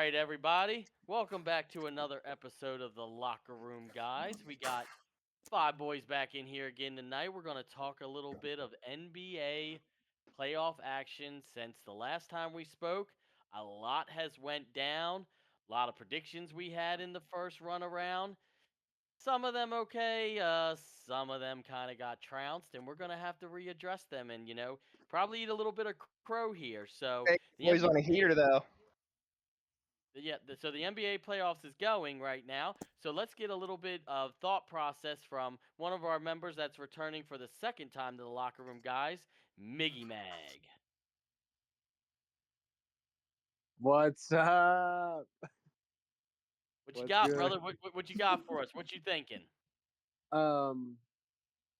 right, everybody. Welcome back to another episode of the Locker Room Guys. We got five boys back in here again tonight. We're going to talk a little bit of NBA playoff action since the last time we spoke. A lot has went down. A lot of predictions we had in the first run around. Some of them okay, some of them kind of got trounced, and we're going to have to readdress them and, probably eat a little bit of crow here. So, Hey, the boys on a NBA heater though. so the NBA playoffs is going right now. So let's get a little bit of thought process from one of our members that's returning for the second time to the locker room, guys, Miggy Mag. What's up? What you What's got, good? brother? What you got for us? What you thinking? Um,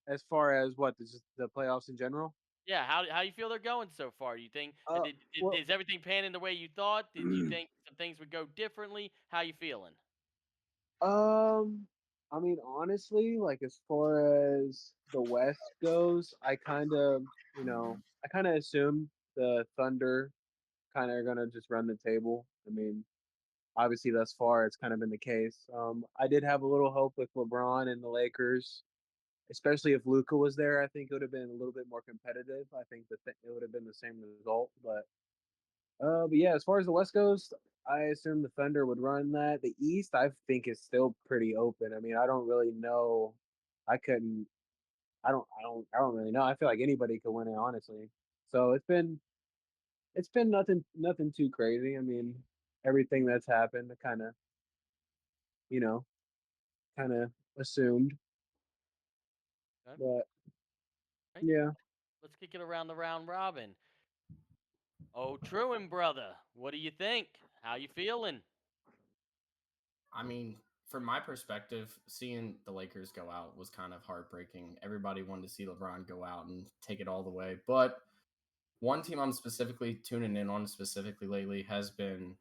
as far as what just the playoffs in general? Yeah, how you feel they're going so far? You think Uh, well, is everything panning the way you thought? Did you think some things would go differently? How you feeling? um, I mean, honestly, like as far as the West goes, I kind of assumed the Thunder kind of are gonna just run the table. I mean, obviously, thus far, it's kind of been the case. I did have a little hope with LeBron and the Lakers. Especially if Luca was there, I think it would have been a little bit more competitive. I think it would have been the same result. But yeah, as far as the West goes, I assume the Thunder would run that. The East, I think, is still pretty open. I mean, I don't really know. I couldn't. I don't really know. I feel like anybody could win it, honestly. So it's been nothing too crazy. I mean, everything that's happened, I you know, kind of assumed. Okay. But Right. yeah, Let's kick it around the round robin. Oh, Truman, brother, what do you think? How you feeling? I mean, from my perspective, seeing the Lakers go out was kind of heartbreaking. Everybody wanted to see LeBron go out and take it all the way. But one team I'm specifically tuning in on specifically lately has been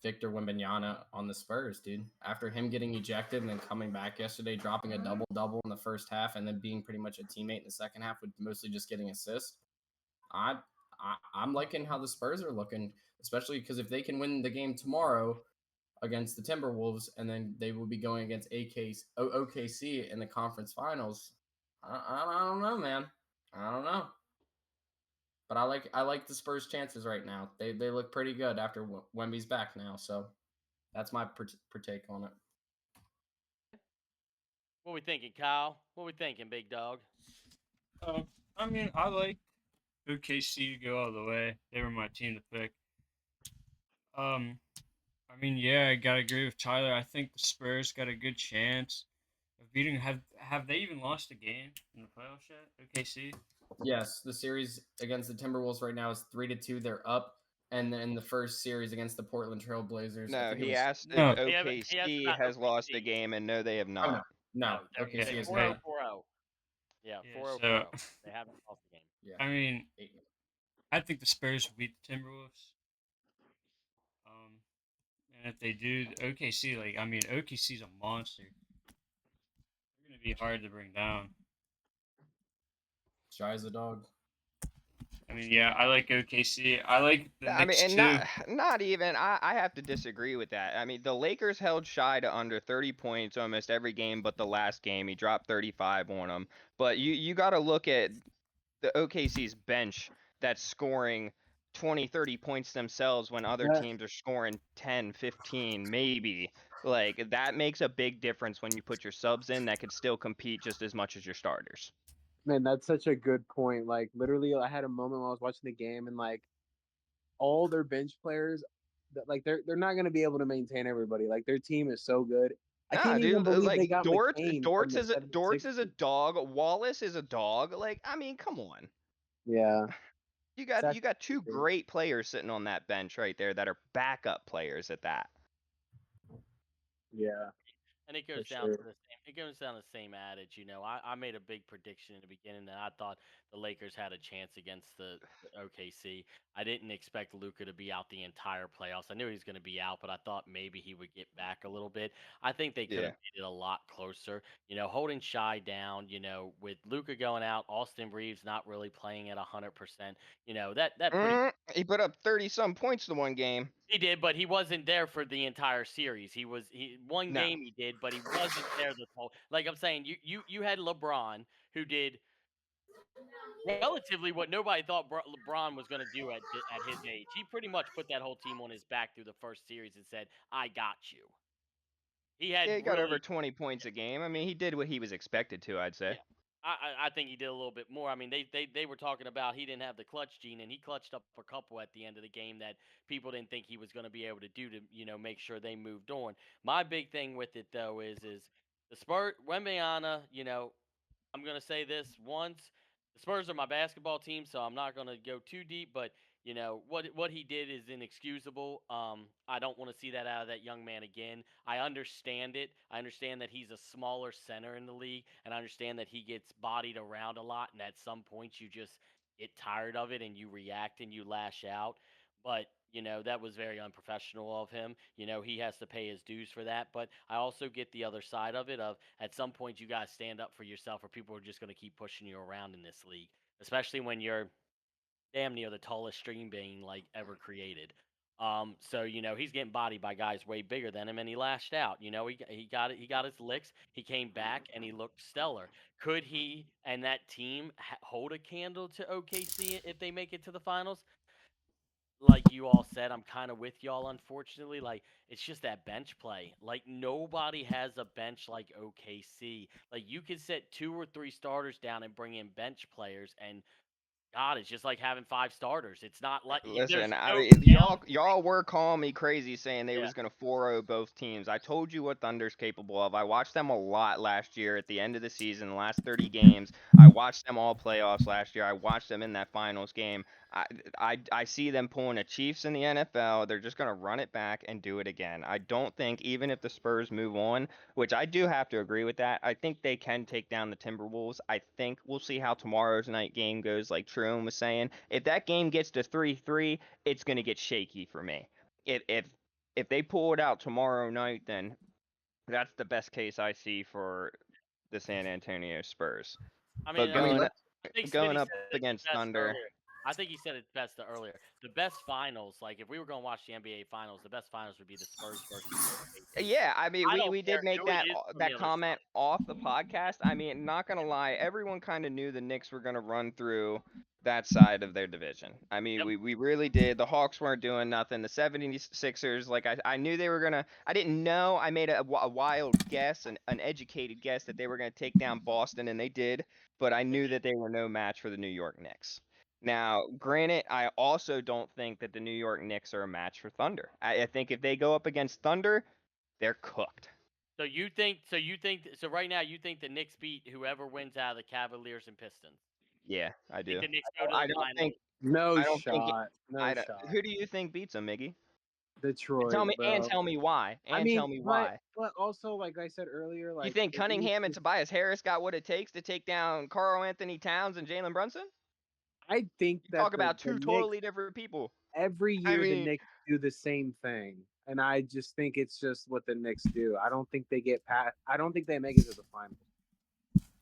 Victor Wembanyama on the Spurs, dude. After him getting ejected and then coming back yesterday, dropping a double-double in the first half and then being pretty much a teammate in the second half with mostly just getting assists. I, I'm liking how the Spurs are looking, especially because if they can win the game tomorrow against the Timberwolves, and then they will be going against OKC in the conference finals. I don't know, man. I don't know, but I like the Spurs' chances right now. They look pretty good after Wemby's back now, so that's my take on it. What we thinking, Kyle? What we thinking, big dog? Uh, I mean, I like OKC to go all the way. They were my team to pick. Um, I mean, yeah, I gotta agree with Tyler. I think the Spurs got a good chance of beating. Have they even lost a game in the playoffs yet? OKC. Yes, the series against the Timberwolves right now is 3-2. They're up, and then the first series against the Portland Trail Blazers, I No, think it he was. asked if No. He has OKC not has lost a OKC. game, and no, they have Oh no, not. no, No, OKC they're is 4-0, not. 4-0. Yeah, Yeah. 4-0, So, 4-0. They haven't lost the game. Yeah, I mean, 8. I think the Spurs will beat the Timberwolves. Um, and if they do, OKC, OKC's a monster. They're gonna be hard to bring down. Shy as a dog. I mean, yeah, I like OKC. I like the I mean, Knicks and too. not even. I have to disagree with that. I mean, the Lakers held shy to under 30 points almost every game, but the last game he dropped 35 on them. But you got to look at the OKC's bench that's scoring 20, 30 points themselves when other that teams are scoring 10, 15, maybe. Like that makes a big difference when you put your subs in that could still compete just as much as your starters. man, that's such a good point. Like literally, I had a moment when I was watching the game and like all their bench players, like they're not going to be able to maintain everybody. Like their team is so good. I Nah, can't even dude, believe they like got McCain from the Dortz is a 76ers. dog. Wallace is a dog. Like, I mean, come on. Yeah, it's You got two actually great players sitting on that bench right there that are backup players at that. yeah, And it for goes down to sure. the same. It goes down to the same adage. I made a big prediction in the beginning that I thought the Lakers had a chance against the OKC. I didn't expect Luka to be out the entire playoffs. I knew he was going to be out, but I thought maybe he would get back a little bit. I think they could have Yeah. made it a lot closer. Holding Shy down. With Luka going out, Austin Reeves not really playing at 100%. That pretty He put up 30 some points the one game. he did, but he wasn't there for the entire series. He one No. game he did, but he wasn't there the whole. Like I'm saying, you had LeBron who did relatively what nobody thought LeBron was going to do at his age. He pretty much put that whole team on his back through the first series and said, "I got you." He had Yeah, he got over really 20 points a game. I mean, he did what he was expected to, I'd say. yeah. I think he did a little bit more. I mean, they were talking about he didn't have the clutch gene, and he clutched up a couple at the end of the game that people didn't think he was going to be able to do to make sure they moved on. My big thing with it though is the Spurs Wembeana. I'm gonna say this once. The Spurs are my basketball team, so I'm not gonna go too deep. But what he did is inexcusable. I don't want to see that out of that young man again. I understand it. I understand that he's a smaller center in the league, and I understand that he gets bodied around a lot. And at some points, you just get tired of it and you react and you lash out. But that was very unprofessional of him. He has to pay his dues for that. But I also get the other side of it of at some point you guys stand up for yourself or people are just going to keep pushing you around in this league, especially when you're damn near the tallest stream being like ever created. So he's getting bodied by guys way bigger than him, and he lashed out. He got it. He got his licks. He came back and he looked stellar. Could he and that team hold a candle to OKC if they make it to the finals? Like you all said, I'm kind of with y'all, unfortunately. Like, it's just that bench play. Like, nobody has a bench like OKC. Like, you could set 2 or 3 starters down and bring in bench players, and God, it's just like having 5 starters. It's not like there's Listen, I no mean, talent. y'all were calling me crazy saying they Yeah, was gonna 4-0 both teams. I told you what Thunder's capable of. I watched them a lot last year at the end of the season, the last 30 games. I watched them all playoffs last year. I watched them in that finals game. I, I see them pulling a Chiefs in the NFL. They're just gonna run it back and do it again. I don't think even if the Spurs move on, which I do have to agree with that. I think they can take down the Timberwolves. I think we'll see how tomorrow's night game goes, like Truman was saying. If that game gets to 3-3, it's going to get shaky for me. If they pull it out tomorrow night, then that's the best case I see for the San Antonio Spurs. I mean, But I mean, going let's. I think going Smitty up said it the against best Thunder, earlier. I think he said it best earlier. The best finals, like if we were going to watch the NBA finals, the best finals would be the Spurs versus OKC. yeah, I mean, I we don't we care did make who it that is from the that other comment side. off the podcast. I mean, not gonna lie, everyone kind of knew the Knicks were gonna run through that side of their division. I mean, Yep. we really did. The Hawks weren't doing nothing. The 76ers, like I knew they were gonna. I didn't know. I made a wild guess, an educated guess that they were gonna take down Boston, and they did. But I knew that they were no match for the New York Knicks. Now, granted, I also don't think that the New York Knicks are a match for Thunder. I think if they go up against Thunder, they're cooked. So right now you think the Knicks beat whoever wins out of the Cavaliers and Pistons. Yeah, I Think do. the Knicks go to I the don't think. finals. No I don't think. shot. No I don't, shot. who do you think beats them, Miggy? Detroit, And bro. tell me why. I And tell mean, me but why. but also like I said earlier, You like think it needs Cunningham and to. Tobias Harris got what it takes to take down Carl Anthony Towns and Jalen Brunson? I think You that talk about the two Knicks totally different people. every I year the mean, Knicks do the same thing, and I just think it's just what the Knicks do. I don't think they get past. I don't think they make it to the finals.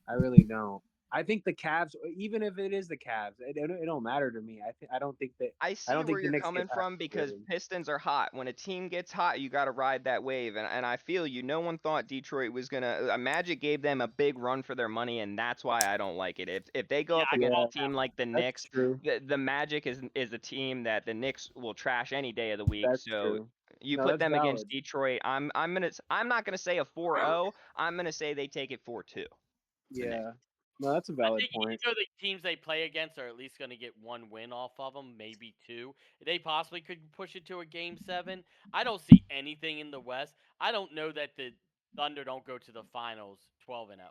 I really don't. I think the Cavs, even if it is the Cavs, it don't matter to me. I don't think that. I I see don't where think the you're Knicks get coming past from the because Wizards. Pistons are hot. When a team gets hot, you got to ride that wave. And I feel you. No one thought Detroit was going to. Magic gave them a big run for their money, and that's why I don't like it. If they go Yeah, up I against Yeah, called a that team one. like the that's Knicks, true. the Magic is a team that the Knicks will trash any day of the week. That's So true. you No, put that's them against valid. Detroit. I'm not gonna say a 4-0. I'm gonna say they take it 4-2. The Knicks. Yeah. No, that's a I valid think point. either the teams they play against are at least going to get one win off of them, maybe two. They possibly could push it to a game 7. I don't see anything in the West. I don't know that the Thunder don't go to the finals 12-0.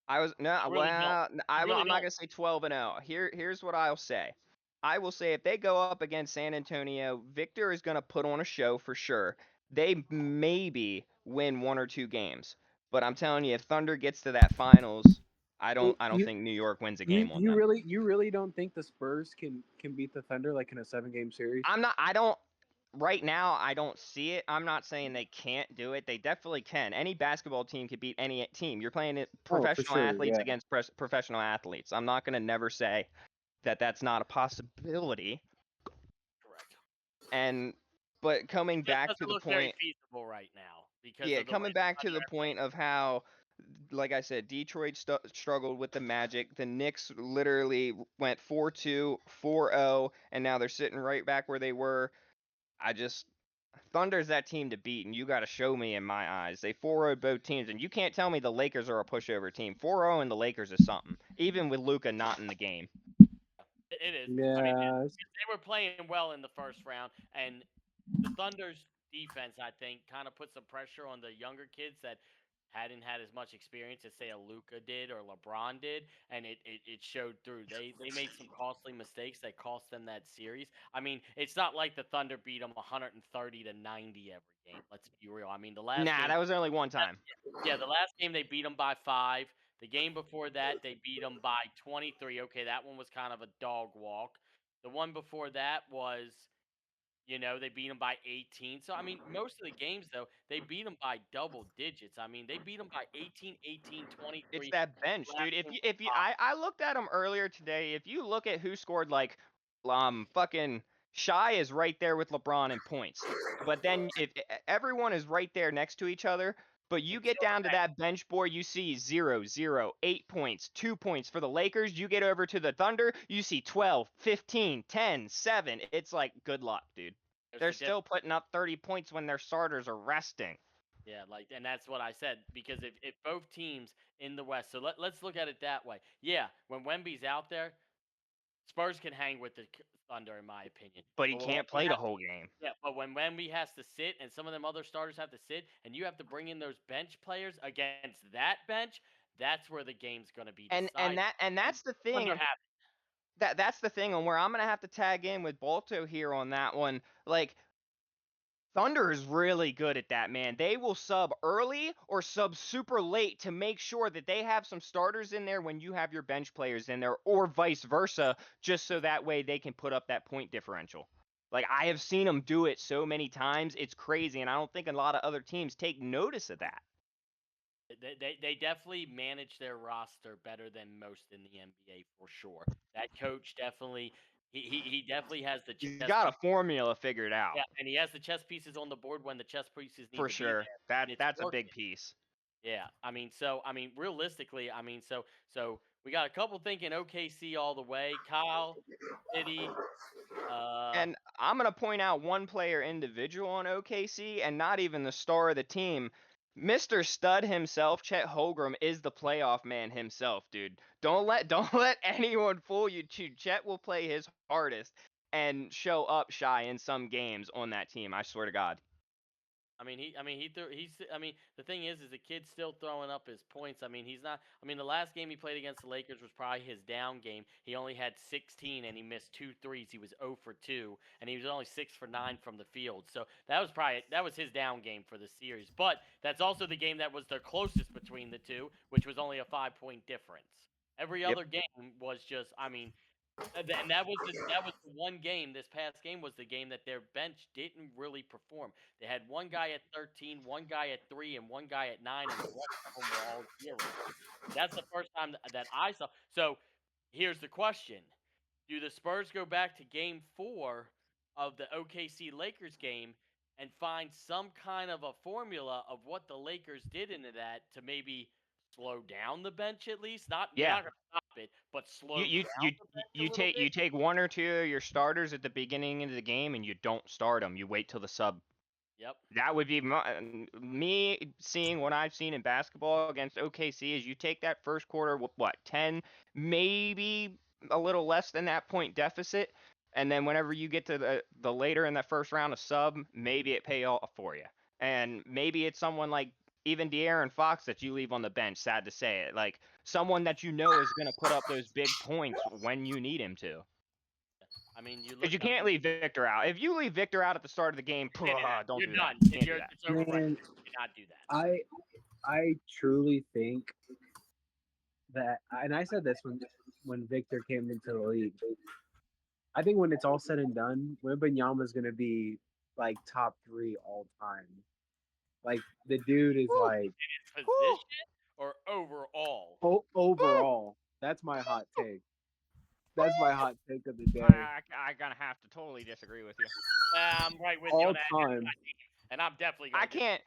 I was no, I really don't. well, I really I'm not don't. gonna say 12-0. Here's what I'll say. I will say if they go up against San Antonio, Victor is gonna put on a show for sure. They maybe win one or two games, but I'm telling you, if Thunder gets to that finals, I Well, don't think New York wins a you game on you them. really you really don't think the Spurs can beat the Thunder like in a 7-game series? I don't right now I don't see it. I'm not saying they can't do it. They definitely can. Any basketball team could beat any team. You're playing Oh, for professional sure. athletes Yeah. against professional athletes. I'm not going to never say that that's not a possibility. Correct. And but coming Just back to doesn't the look very point, feasible right now because yeah, of the way coming the back to Thunder the are playing. point of how, like I said, Detroit struggled with the Magic. The Knicks literally went 4-2, 4-0, and now they're sitting right back where they were. I just Thunder's that team to beat, and you got to show me in my eyes. They 4-0 both teams, and you can't tell me the Lakers are a pushover team. 4-0 and the Lakers is something, even with Luca not in the game. It is. I mean, Yeah. they were playing well in the first round, and the Thunder's defense, I think, kind of put some pressure on the younger kids that hadn't had as much experience as say a Luca did or LeBron did, and it showed through. They made some costly mistakes that cost them that series. I mean, it's not like the Thunder beat them 130-90 every game. Let's be real. I mean, the last Nah, game, that was only one time. yeah, the last game they beat them by 5. The game before that, they beat them by 23. Okay, that one was kind of a dog walk. The one before that was, they beat them by 18. So, I mean, most of the games, though, they beat them by double digits. I mean, they beat them by 18, 18, It's 23. that The bench, last dude. game was If you 5. I looked at them earlier today. If you look at who scored, like fucking Shy is right there with LeBron in points. But then if everyone is right there next to each other, but you get Until the down to bench. that bench board, you see 0, 0, 8 points, 2 points for the Lakers. You get over to the Thunder, you see 12, 15, 10, 7. It's like good luck, dude. There's They're the difference. still putting up 30 points when their starters are resting. Yeah, and that's what I said because if both teams in the West, so let's look at it that way. Yeah, when Wemby's out there, Spurs can hang with the Thunder, in my opinion. But he But when can't Wemby play the has, whole game. yeah, but when Wemby has to sit and some of them other starters have to sit, and you have to bring in those bench players against that bench, that's where the game's going to be And decided. And that's the Thunder thing. have That's the thing on where I'm gonna have to tag in with Balto here on that one. Like Thunder is really good at that, man. They will sub early or sub super late to make sure that they have some starters in there when you have your bench players in there, or vice versa, just so that way they can put up that point differential. Like I have seen them do it so many times, it's crazy, and I don't think a lot of other teams take notice of that. they definitely manage their roster better than most in the NBA for sure. That coach definitely he definitely has the He's chess got a piece. formula figured out Yeah, and he has the chess pieces on the board when the chess pieces need for to be sure. there, and That it's that's a big working. piece. Yeah, realistically, so we got a couple thinking OKC all the way. Kyle, City, uh, And I'm going to point out one player individual on OKC and not even the star of the team. Mr. Stud himself, Chet Holmgren, is the playoff man himself, dude. Don't let anyone fool you. Chet will play his hardest and show up shy in some games on that team. I swear to God. the thing is the kid's still throwing up his points. I mean, he's not. I mean, the last game he played against the Lakers was probably his down game. He only had 16 and he missed 2 threes. He was 0 for 2 and he was only 6 for 9 from the field. So that was his down game for the series. But that's also the game that was the closest between the two, which was only a 5-point difference. Every Yep. other game was just. And that was the one game. This past game was the game that their bench didn't really perform. They had one guy at 13, one guy at 3, and one guy at 9, and the rest of them were all zeros. That's the first time that I saw. So here's the question: do the Spurs go back to Game 4 of the OKC Lakers game and find some kind of a formula of what the Lakers did into that to maybe slow down the bench at least? Not you're Yeah. not going to stop it, but You slow you down you the bench a you little take bit. you take one or two of your starters at the beginning of the game and you don't start them. You wait till the sub. Yep. That would be me seeing what I've seen in basketball against OKC is you take that first quarter with what 10, maybe a little less than that point deficit, and then whenever you get to the later in that first round of sub, maybe it pay off for you, and maybe it's someone like even De'Aaron Fox that you leave on the bench. Sad to say it, like someone that you know is going to put up those big points when you need him to. I mean, you Because look. you can't leave Victor out. If you leave Victor out at the start of the game, don't You're do that. done. Can't do that. It's over. Right. Man, You cannot do that. I truly think that, and I said this when Victor came into the league. I think when it's all said and done, Wembanyama is going to be like top 3 all time. Like the dude is Woo, like His woo, position or overall? woo, overall. That's my hot woo, take. That's my hot take of the day. I gonna have to totally disagree with you. I'm right with you on All that, time. and I'm definitely I gonna disagree. can't.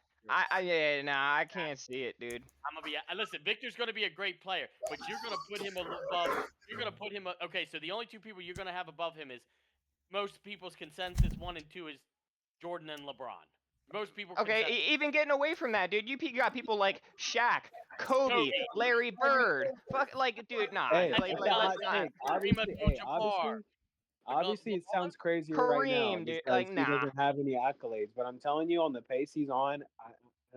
Yeah, nah, I can't see it, dude. I'm gonna be listen. Victor's gonna be a great player, but you're gonna put him above. You're gonna put him. Okay, so the only two people you're gonna have above him is most people's consensus. One and two is Jordan and LeBron. Most people Okay, consensus even getting away from that, dude, you got people like Shaq, Kobe, Kobe, Larry Bird. Fuck, like, dude, nah, Hey, Magic it's a hot Johnson, nah. take. Kareem Obviously, hey, Abdul-Jabbar. obviously, Because obviously, it LeBron, sounds crazier right now Kareem, dude, like, because he nah. doesn't have any accolades. But I'm telling you, on the pace he's on,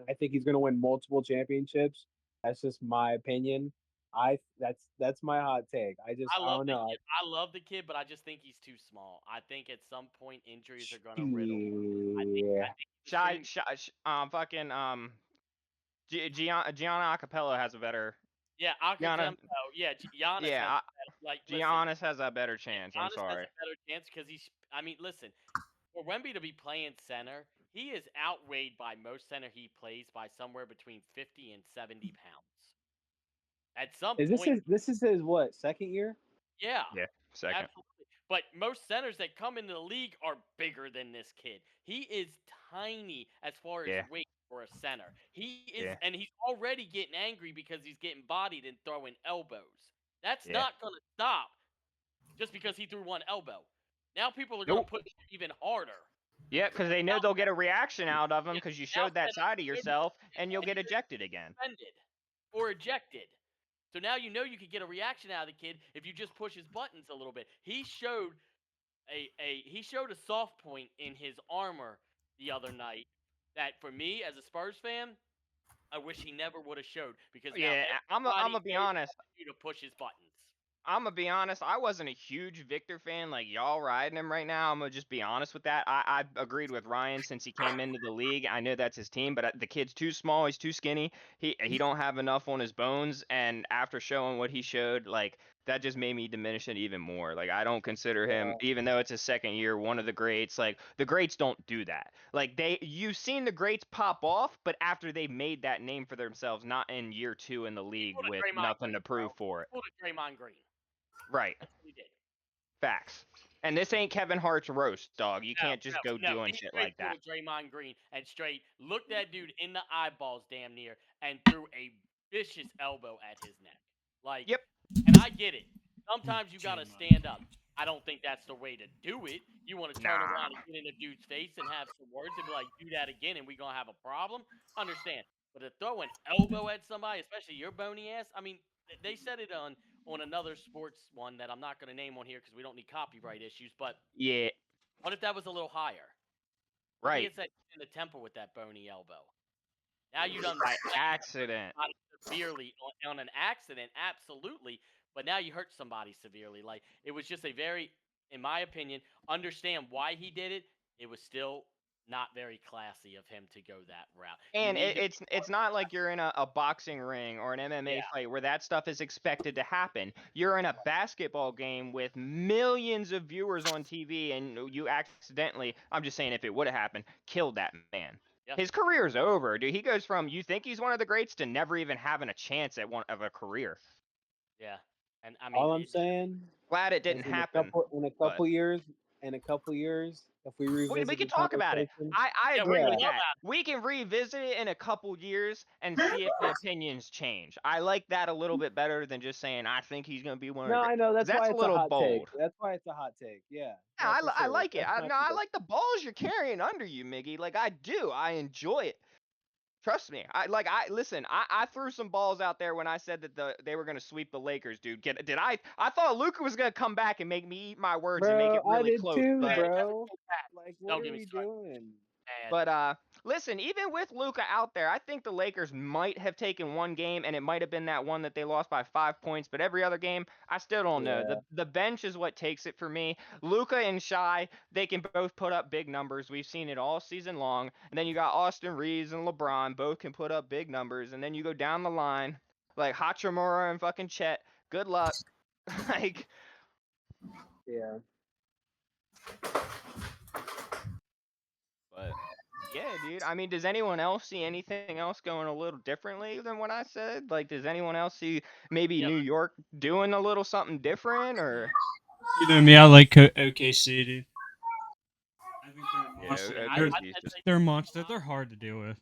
I think he's going to win multiple championships. That's just my opinion. That's my hot take. I I love don't the know. kid. I love the kid, but I just think he's too small. I think at some point injuries are gonna riddle. I Yeah. think he's Shy, extreme. fucking, Gianna Acapella has a better. Yeah, Gianna, Akatempo. Yeah, Giannis has yeah, like listen. Giannis has a better chance. I'm Giannis has sorry. a better chance because he's. I mean, listen. For Wemby to be playing center, he is outweighed by most center he plays by somewhere between 50 and 70 pounds. At some Is point, this is his what, second year? yeah, Yeah, second. absolutely. But most centers that come into the league are bigger than this kid. He is tiny as far as Yeah, weight for a center. He is, yeah, and he's already getting angry because he's getting bodied and throwing elbows. That's yeah. not going to stop just because he threw one elbow. Now people are going to Nope. push him even harder. Yeah, because they know Now, they'll get a reaction out of him yeah, because you now showed that side of yourself, and you'll get ejected again. suspended or ejected. So now you know you could get a reaction out of the kid if you just push his buttons a little bit. He showed he showed a soft point in his armor the other night that for me as a Spurs fan, I wish he never would have showed because now Yeah, I'm everybody gonna be knows honest. what to do to push his buttons. I'm gonna be honest. I wasn't a huge Victor fan like y'all riding him right now. I'm gonna just be honest with that. I agreed with Ryan since he came into the league. I know that's his team, but the kid's too small. He's too skinny. He don't have enough on his bones. And after showing what he showed, like that just made me diminish it even more. Like I don't consider him, Yeah. even though it's his second year, one of the greats. Like the greats don't do that. Like you've seen the greats pop off, but after they made that name for themselves, not in year two in the He league pulled a with Draymond nothing to Green, bro. prove for He it. pulled a Draymond Green. Right. That's what he did. Facts. And this ain't Kevin Hart's roast, dog. You No, can't just go no, no. doing He shit straight like pulled that. a Draymond Green and straight looked that dude in the eyeballs damn near and threw a vicious elbow at his neck. Like, Yep. and I get it. Sometimes you gotta Draymond stand up. Green. I don't think that's the way to do it. You want to turn Nah. around and get in a dude's face and have some words and be like, do that again and we gonna have a problem. Understand. But to throw an elbow at somebody, especially your bony ass, I mean, they said it on another sports one that I'm not gonna name on here because we don't need copyright issues, but Yeah. what if that was a little higher? What if he Right. hits that in the temple with that bony elbow? Now you done By flattened accident. somebody severely on an accident, absolutely. But now you hurt somebody severely. Like it was just a very, in my opinion, understand why he did it. It was still not very classy of him to go that route. You And need to, it's not like you're in a boxing ring or an MMA yeah, fight where that stuff is expected to happen. You're in a basketball game with millions of viewers on TV and you accidentally, I'm just saying if it would have happened, killed that man. yeah, His career's over, dude. He goes from you think he's one of the greats to never even having a chance at one of a career. yeah. And I mean, All I'm saying Glad it didn't is happen, in a but couple years, if we we revisit can the talk about it. conversation, I yeah, we're agree gonna yeah, with love that. that. We can revisit it in a couple years and see if the opinions change. I like that a little bit better than just saying I think he's going to be one of no, the great. I know Because that's that's why a it's a little hot take. bold. That's why it's a hot take. Yeah, Yeah, no, for I sure. like it. That's my No, I position. like the balls you're carrying under you, Miggy. Like I do. I enjoy it. Trust me. I listen. I threw some balls out there when I said that they were gonna sweep the Lakers, dude. Did I thought Luca was gonna come back and make me eat my words and make Bro, it I really did close, too, Man, but never bro. go back. Like, what Don't are get me we started, doing? man. But listen, even with Luca out there, I think the Lakers might have taken one game, and it might have been that one that they lost by 5 points. But every other game, I still don't know. Yeah, The bench is what takes it for me. Luca and Shy, they can both put up big numbers. We've seen it all season long. And then you got Austin Reeves and LeBron, both can put up big numbers. And then you go down the line. like Hachimura and fucking Chet. Good luck. Like, Yeah. but yeah, dude. I mean, does anyone else see anything else going a little differently than what I said? Like, does anyone else see maybe Yeah. New York doing a little something different, or You know me, I like OKC, dude. I think they're a yeah, monster. OKC is I'd just say They're a monster. They're hard to deal with.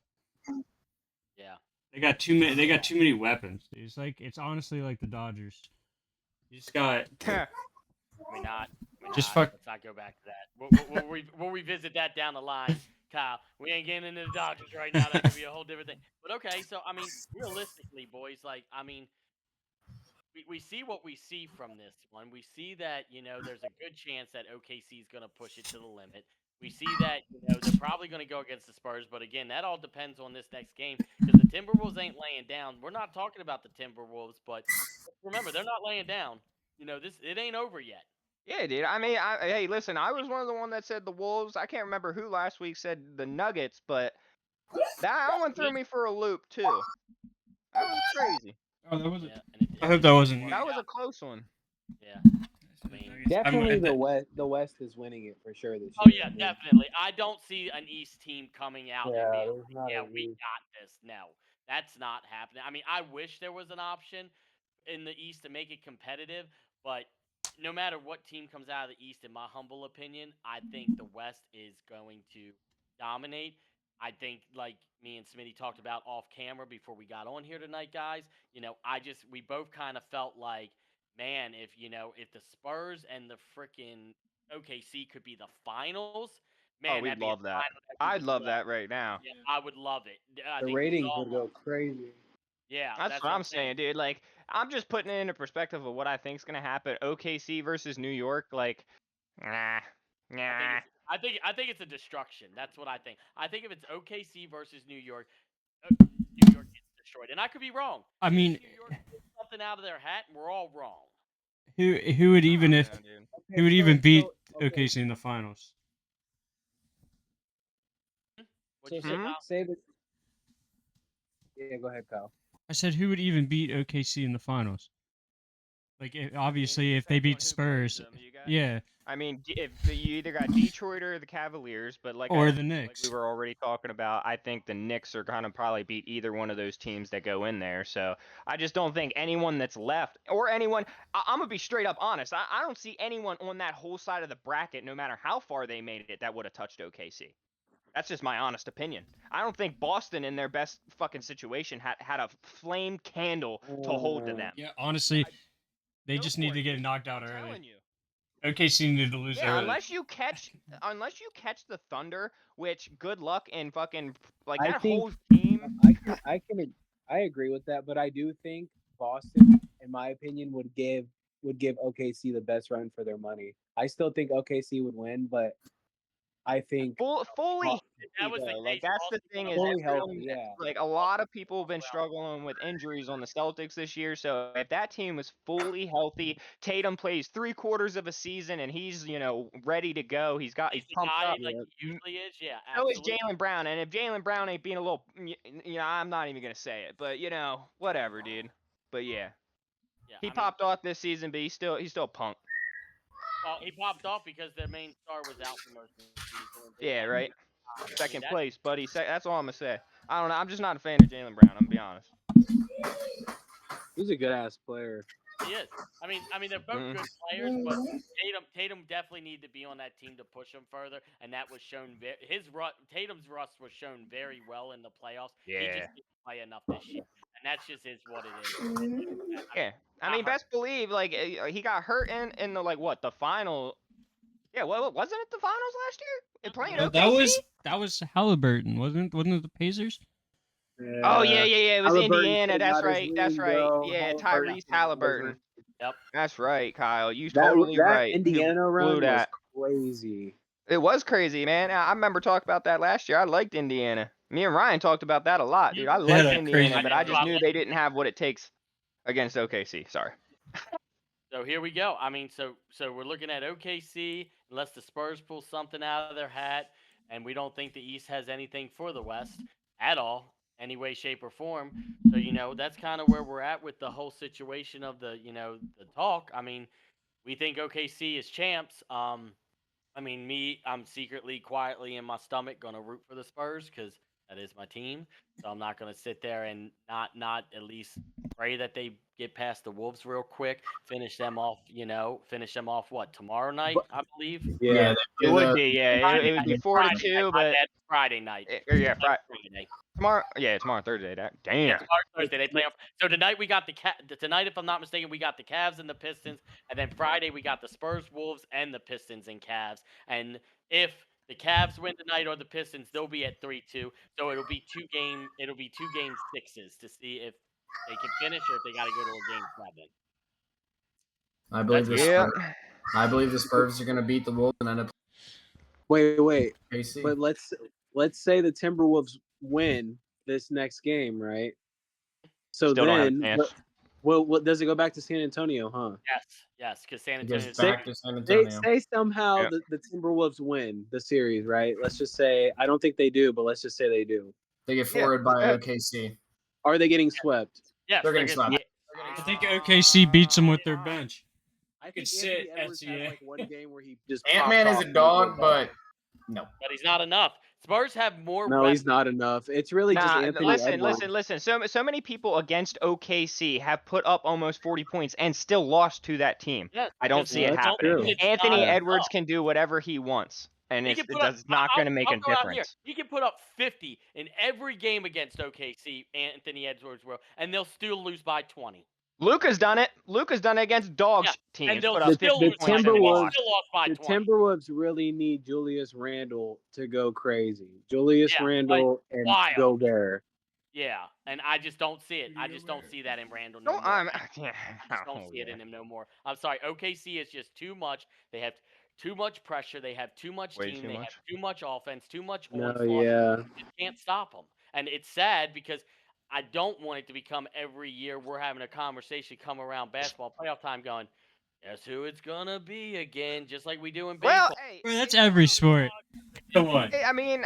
yeah. They got too many. They got too many weapons. Dude. It's like it's honestly like the Dodgers. You just got We're not. We're just not. fuck. Let's not go back to that. We'll revisit that down the line, Kyle. We ain't getting into the Dodgers right now. That could be a whole different thing. But okay, so I mean, realistically, boys, like I mean, we see what we see from this one. We see that, there's a good chance that OKC is going to push it to the limit. We see that, they're probably going to go against the Spurs. But again, that all depends on this next game because the Timberwolves ain't laying down. We're not talking about the Timberwolves, but remember, they're not laying down. It ain't over yet. yeah, dude. I mean, hey, listen, I was one of the one that said the Wolves. I can't remember who last week said the Nuggets, but that one threw me for a loop too. That was crazy. Oh, that was it. Yeah, and I hope that wasn't me. That was a close one. Yeah. I mean, Definitely the West is winning it for sure this oh year. yeah, I mean, definitely. I don't see an East team coming out and yeah, being there's like, not "Yeah, a we East. got this." No, that's not happening. I mean, I wish there was an option in the East to make it competitive, but no matter what team comes out of the East, in my humble opinion, I think the West is going to dominate. I think, like me and Smitty talked about off camera before we got on here tonight, guys. We both kind of felt like, man, if the Spurs and the freaking OKC could be the finals, Oh, man, we'd that'd be a love that. final that we I'd would love love. that right now. Yeah, I would love it. I The think we would ratings all would love go crazy. it. Yeah, That's that's what what I'm I'm saying. saying, dude. Like, I'm just putting it into perspective of what I think's gonna happen. OKC versus New York, like, nah, I think nah. it's I think it's a destruction. That's what I think. I think if it's OKC versus New York, New York gets destroyed, and I could be wrong. I Maybe mean, New York pulls something out of their hat, and we're all wrong. who would I even don't if know, dude. who Okay, would even beat okay, OKC in the finals? What'd you say, Hmm? Kyle? say that. Yeah, go ahead, Kyle. I said who would even beat OKC in the finals? Like I mean, it obviously if they depends beat on the who plays Spurs, them. You got. yeah, I mean, if you either got Detroit or the Cavaliers, but or the like we Knicks. were already talking about, I think the Knicks are gonna probably beat either one of those teams that go in there. So I just don't think anyone that's left or anyone. I'm gonna be straight up honest. I don't see anyone on that whole side of the bracket, no matter how far they made it, that would have touched OKC. That's just my honest opinion. I don't think Boston in their best fucking situation had a flame candle to hold to them. Yeah, honestly, I, they go just need for to it, get dude. knocked out I'm early. telling you. OKC needed to lose Yeah, early. unless you catch the Thunder, which good luck in fucking like I that think whole team. I agree with that, but I do think Boston, in my opinion, would give OKC the best run for their money. I still think OKC would win, but I think Fully Bo- That healthy was the though. Like case. that's the Boston thing went is all fully the way. healthy, everyone yeah. like a lot of people have been struggling with injuries on the Celtics this year. So if that team was fully healthy, Tatum plays 3/4 of a season and he's ready to go. He's He's the pumped guy up. like Yeah. he usually is. Yeah, So is absolutely. Jalen Brown, and if Jalen Brown ain't being a little, I'm not even gonna say it, but whatever, dude. But yeah, Yeah, he I mean, popped off this season, but he's still a punk. well, he popped off because their main star was out for most of the season and didn't Yeah, have right. time. I mean, Second that's place, buddy. That's all I'm gonna say. I don't know. I'm just not a fan of Jalen Brown. I'm gonna be honest. He's a good ass player. he is. I mean, they're both Mm. good players, but Tatum definitely need to be on that team to push him further, and that was shown. Tatum's rust was shown very well in the playoffs. He Yeah. just didn't play enough this year, and that's just is what it is. I Yeah. mean, I got mean, hurt. best believe like he got hurt in the like what the final. Yeah. Well, wasn't it the finals last year? Playing No, that OKC. was Halliburton, wasn't it the Pacers? Oh yeah, Yeah. yeah, yeah. It was Halliburton Indiana. sitting That's out his right. That's ring, right. bro. Yeah, Halliburton Tyrese sitting out his ring. Halliburton. Yep. That's right, Kyle. You That totally that right. You Indiana blew run was that. crazy. It was crazy, man. I remember talking about that last year. I liked Indiana. Me and Ryan talked about that a lot, dude. I They had liked a crazy Indiana, I but did I too. run. just I knew like they didn't have what it takes against OKC. Sorry. So here we go. I mean, so we're looking at OKC unless the Spurs pull something out of their hat, and we don't think the East has anything for the West at all. any way, shape, or form. So that's kind of where we're at with the whole situation of the the talk. I mean, we think OKC is champs. I mean, I'm secretly, quietly in my stomach gonna root for the Spurs because that is my team. So I'm not gonna sit there and not at least pray that they get past the Wolves real quick, finish them off. Finish them off what tomorrow night, But I believe. Yeah, yeah, they It do would the be, yeah. Friday It would night. be 4 to Friday night. 2, My but bad. Friday night. yeah, Friday. tomorrow. Yeah, tomorrow Thursday. Yeah, Damn. tomorrow's Thursday. They play on. So tonight we got tonight, if I'm not mistaken, we got the Cavs and the Pistons, and then Friday we got the Spurs, Wolves, and the Pistons and Cavs. And if the Cavs win tonight or the Pistons, they'll be at 3-2. So It'll be two game sixes to see if they can finish or if they got to go to a game 7. I believe That's the kind Yeah. Spurs. I believe the Spurs are going to beat the Wolves and end up wait. KC. But let's say the Timberwolves win this next game, right? So Still don't have a then, chance. what does it go back to San Antonio, huh? yes, because San It goes Antonio's Say, back to San Antonio. say somehow Yep. the Timberwolves win the series, right? Let's just say I don't think they do, but let's just say they do. They get Yeah. forwarded by OKC. Are they getting swept? yes, They're getting swept. I think OKC beats them with their bench. I Could think sit Anthony Edwards SEA. has like one game where he just Ant-Man pops is off a and they dog, win. but no. but he's not enough. Spurs have more. No, he's not enough. It's really just Nah, Anthony Edwards. listen. So many people against OKC have put up almost 40 points and still lost to that team. Yes, I don't because see it that's happening. true. it's Anthony not Edwards enough. can do whatever he wants, and He it's can put up. it's not going to make a I'll go out here. difference. He can put up 50 in every game against OKC. Anthony Edwards will, and they'll still lose by 20. Luka's done it. Luka's done it against dog Yeah, teams. and they'll Put up still 50 lose by points 20. and Timberwolves- lost. Still lost by The 20. Timberwolves really need Julius Randle to go crazy. Julius Yeah, Randle and wild. Gobert. Yeah, and I just don't see it. I just don't see that in Randall no No, more. I'm. I Yeah. just don't see it in him no more. I'm sorry. OKC is just too much. They have too much pressure. They have too much Way team. too They much. have too much offense. Too much No, onslaught. yeah. You just can't stop them. And it's sad because I don't want it to become every year we're having a conversation come around basketball playoff time going, guess who it's gonna be again, just like we do in Well, baseball. hey, Bro, that's every sport. Come on. I mean,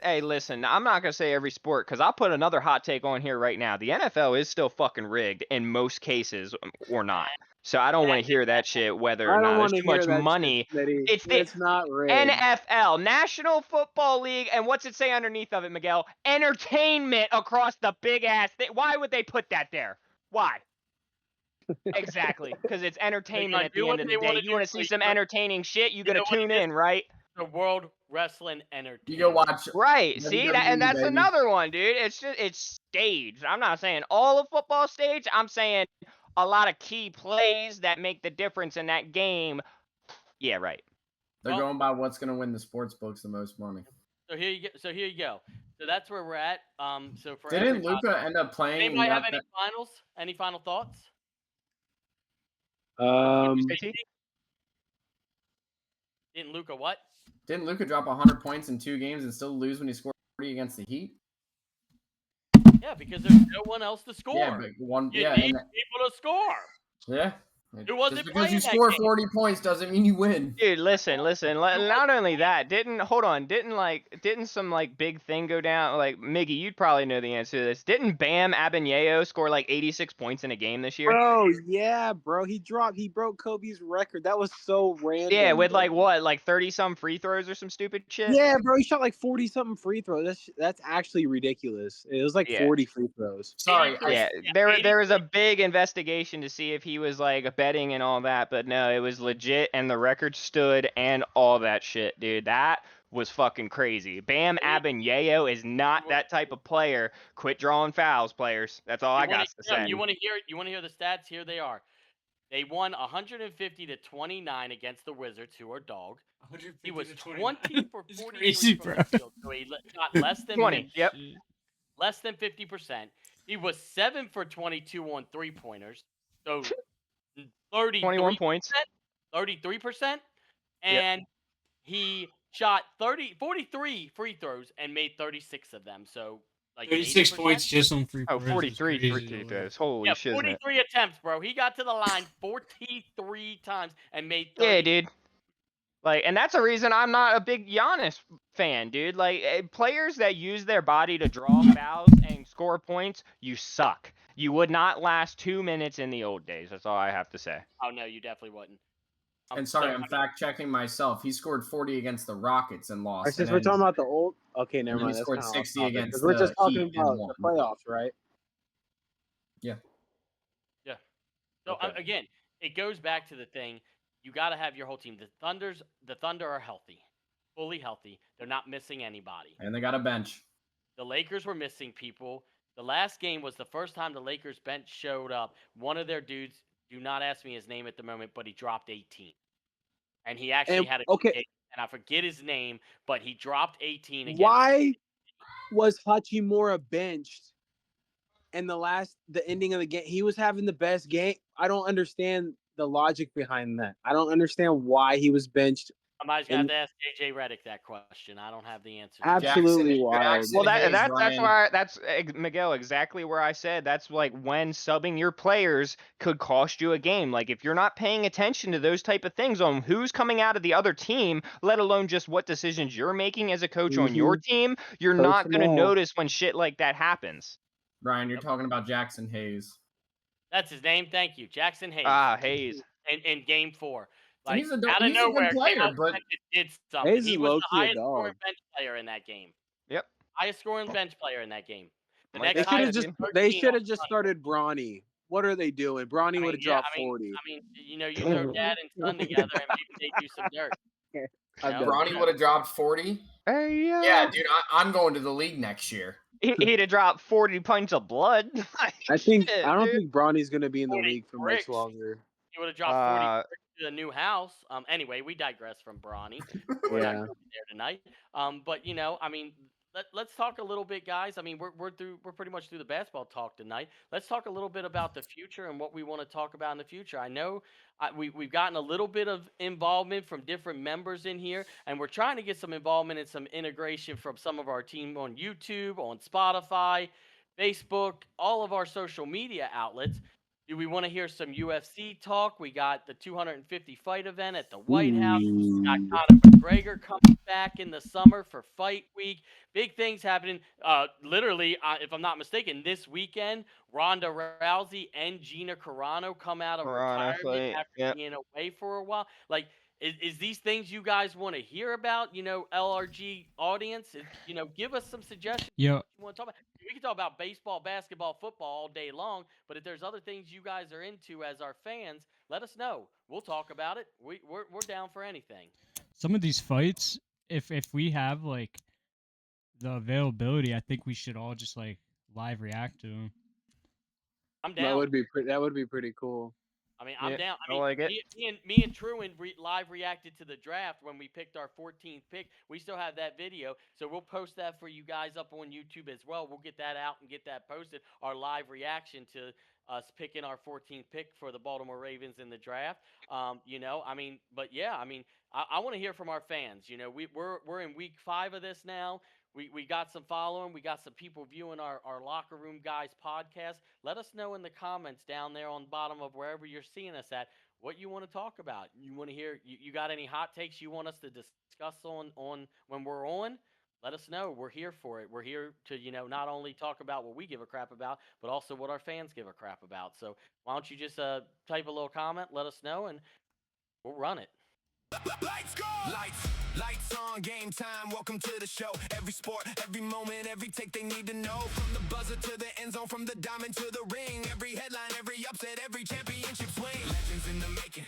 hey, listen, I'm not gonna say every sport because I'll put another hot take on here right now. The NFL is still fucking rigged in most cases, or not. So I don't want to hear that shit. Whether or I don't not there's want to too hear much that money. shit, Smitty. It's the It's not rigged. NFL, National Football League, and what's it say underneath of it, Miguel? Entertainment across the big ass thing. Why would they put that there? Why? Exactly, because it's entertainment at do the what end of they the day. wanna You do want to for see you, some but entertaining shit, you you gonna know what it tune is? in, right? The World Wrestling Entertainment. You go watch. Right. See that, and WWE, that's baby. another one, dude. It's staged. I'm not saying all of football staged. I'm saying a lot of key plays that make the difference in that game. Yeah, right. They're Well- going by what's going to win the sports books the most money. So here you go. So that's where we're at. So for Didn't everybody, Luca end up playing? anybody have that- any finals? Any final thoughts? JT? Didn't Luca what? Didn't Luca drop 100 points in 2 games and still lose when he scored 40 against the Heat? Yeah, because there's no one else to score. Yeah, but one. You Yeah, need and, people to score. yeah. Who wasn't Just because playing you that score game? 40 points doesn't mean you win. Dude, listen. Not only that, didn't some like big thing go down? Like Miggy, you'd probably know the answer to this. Didn't Bam Adebayo score like 86 points in a game this year? Bro, yeah, bro. He broke Kobe's record. That was so random. Yeah, with bro. like what, like 30 some free throws or some stupid shit. Yeah, bro. He shot like 40 something free throws. That's actually ridiculous. It was like Yeah. 40 free throws. Sorry, Yeah, Yeah, there was a big investigation to see if he was like betting and all that, but no, it was legit and the record stood and all that shit, dude. That was fucking crazy. Bam Adebayo is not that type of player. Quit drawing fouls, players. That's all I got to say. You want to hear the stats? Here they are. They won 150 to 29 against the Wizards, who are dog. He was 20 for 43 crazy, from bro. the field, so he shot less than 20. 50, Yep. less than 50%. He was 7 for 22 on 3-pointers, so 21 points. 33%, and he shot 43 free throws and made 36 of them. So like 36 80%? points just on free Oh, throws. 43 Crazy, free dude. throws. Holy Yeah, shit. 43 attempts, bro. He got to the line 43 times and made 30. Yeah, dude. Like, and that's a reason I'm not a big Giannis fan, dude. Like, players that use their body to draw fouls and score points, you suck. You would not last 2 minutes in the old days. That's all I have to say. Oh no, you definitely wouldn't. And sorry, So, I'm fact checking myself. He scored 40 against the Rockets and Or lost. since And we're then, talking about the old, okay, never and then he mind. That's scored kind of off 60 topic against because we're just the talking Heat and about won. the playoffs, right? Yeah. yeah. So Okay. again, it goes back to the thing. You got to have your whole team. The Thunder are healthy, fully healthy. They're not missing anybody. And they got a bench. The Lakers were missing people. The last game was the first time the Lakers bench showed up. One of their dudes, do not ask me his name at the moment, but he dropped 18. And he actually And had a good okay, game. And I forget his name, but he dropped 18 against. why was Hachimura benched in the ending of the game? He was having the best game. I don't understand the logic behind that. I don't understand why he was benched. Somebody's going to have to ask JJ Redick that question. I don't have the answer. Absolutely Jackson, wild. Jackson Well, Hayes, that's Ryan. why Miguel, exactly where I said that's like when subbing your players could cost you a game. Like if you're not paying attention to those type of things on who's coming out of the other team, let alone just what decisions you're making as a coach on your team, you're not going to Personnel. notice when shit like that happens. Ryan, you're talking about Jackson Hayes. That's his name. Thank you. Jackson Hayes. Hayes. In game 4. And Like, he's a out of good nowhere, player, came off the but bench and did something. Hayes He is was the low-key a highest scoring dog. bench player in that game. Yep. Highest scoring bench player in that game. The Like next They should have highest just was they 13 should on have just Sunday. started Bronny. What are they doing? Bronny would have dropped I 40. mean, you know, you throw dad and son together and maybe they do some dirt. I'm No, done. Bronny would have dropped 40. Hey, Yeah, dude, I'm going to the league next year. He'd have dropped 40 pints of blood. I Shit, don't dude. think Bronny's gonna be in the 40 league for much bricks. longer. He would have dropped 40 Uh, bricks to the new house. Anyway, we digress from Bronny. We're not Yeah. going there tonight. But you know, I mean, let's talk a little bit, guys. I mean, we're pretty much through the basketball talk tonight. Let's talk a little bit about the future and what we want to talk about in the future. I know we've gotten a little bit of involvement from different members in here, and we're trying to get some involvement and some integration from some of our team on YouTube, on Spotify, Facebook, all of our social media outlets. Do we want to hear some UFC talk? We got the 250 fight event at the White House. We got Conor McGregor coming back in the summer for Fight Week. Big things happening. Literally, if I'm not mistaken, this weekend, Ronda Rousey and Gina Carano come out of Carano retirement fight, after yep. being away for a while. Like, is these things you guys want to hear about? You know, LRG audience, you know, give us some suggestions. Yo, You want to talk about? We can talk about baseball, basketball, football all day long, but if there's other things you guys are into as our fans, let us know. We'll talk about it. We're down for anything. some of these fights, if we have like the availability, I think we should all just like live react to them. I'm That down. would be pretty cool. I mean, I'm Yeah, down. I I mean, like it. me and Truman live reacted to the draft when we picked our 14th pick. We still have that video, so we'll post that for you guys up on YouTube as well. We'll get that out and get that posted. Our live reaction to us picking our 14th pick for the Baltimore Ravens in the draft. You know, I mean, but yeah, I mean, I want to hear from our fans. You know, we're in week 5 of this now. We got some following. We got some people viewing our Locker Room Guys podcast. Let us know in the comments down there on the bottom of wherever you're seeing us at what you want to talk about. You want to hear, you got any hot takes you want us to discuss on when we're on? Let us know. We're here for it. We're here to, you know, not only talk about what we give a crap about, but also what our fans give a crap about. So why don't you just type a little comment, let us know, and we'll run it. Lights go! Lights on, game time, welcome to the show. Every sport, every moment, every take they need to know. From the buzzer to the end zone, from the diamond to the ring. Every headline, every upset, every championship swing. Legends in the making.